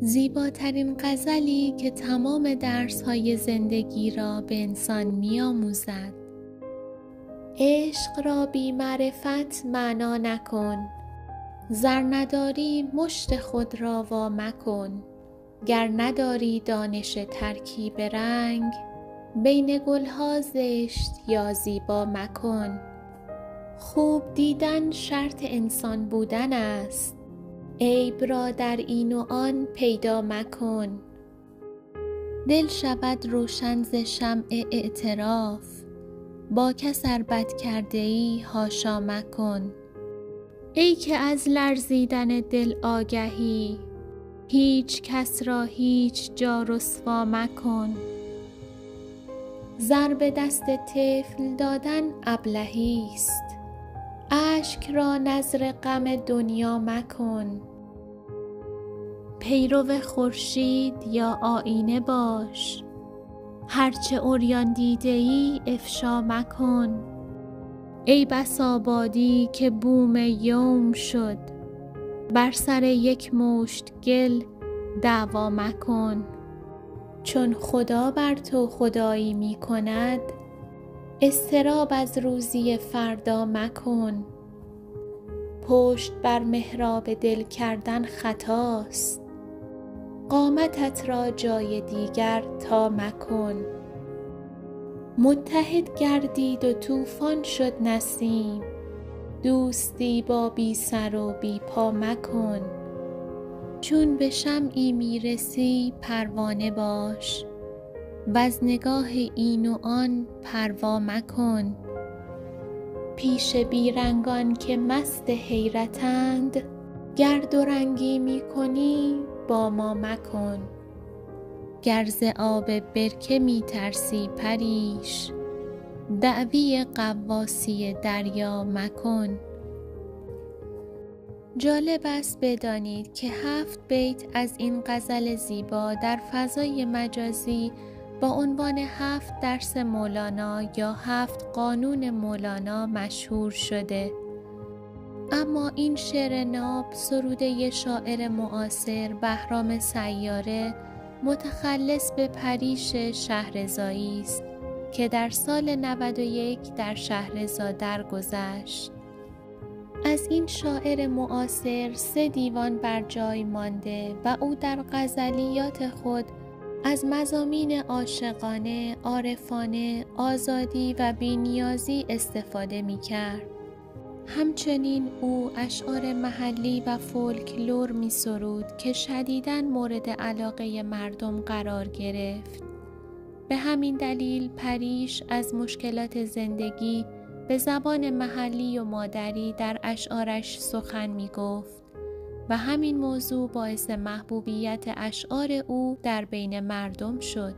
زیباترین غزلی که تمام درس‌های زندگی را به انسان می‌آموزد. عشق را بی معرفت معنا نکن، زر نداری مشت خود را وا مکن. گر نداری دانش ترکیب رنگ، بین گلها زشت یا زیبا مکن. خوب دیدن شرط انسان بودن است، عیب را در این و آن پیدا مکن. دل شود روشن ز شمع اعتراف، با کس ار بد کرده ای حاشا مکن. ای که از لرزیدن دل آگهی، هیچ کس را هیچ جا رسوا مکن. زر به دست طفل دادن ابلهی است، اشک را نذر غم دنیا مکن. پیرو خورشید یا آیینه باش، هرچه عریان دیده ای افشا مکن. ای بسا بادی که بوم یوم شد، بر سر یک مشت گل دعوا مکن. چون خدا بر تو خدایی می کند، اضطراب از روزی فردا مکن. پشت بر محراب دل کردن خطاست، قامتت را جای دیگر تا مکن. متحد گردید و طوفان شد نسیم، دوستی با بی سر و بی پا مکن. چون به شمعی می رسی پروانه باش، وز نگاه این و آن پروا مکن. پیش بیرنگان که مست حیرتند، گر دو رنگی می کنی با ما مکن. گر ز آب برکه می ترسی پریش، دعوی غواصی دریا مکن. جالب است بدانید که 7 بیت از این غزل زیبا در فضای مجازی با عنوان 7 درس مولانا یا 7 قانون مولانا مشهور شده. اما این شعر ناب سروده شاعر معاصر بهرام سیاره متخلص به پریش شهرضایی است که در سال 91 در شهرضا درگذشت. از این شاعر معاصر 3 دیوان بر جای مانده و او در غزلیات خود از مضامین عاشقانه، عارفانه، آزادی و بی‌نیازی استفاده می‌کرد. همچنین او اشعار محلی و فولکلور می سرود که شدیداً مورد علاقه مردم قرار گرفت. به همین دلیل پریش از مشکلات زندگی به زبان محلی و مادری در اشعارش سخن می گفت و همین موضوع باعث محبوبیت اشعار او در بین مردم شد.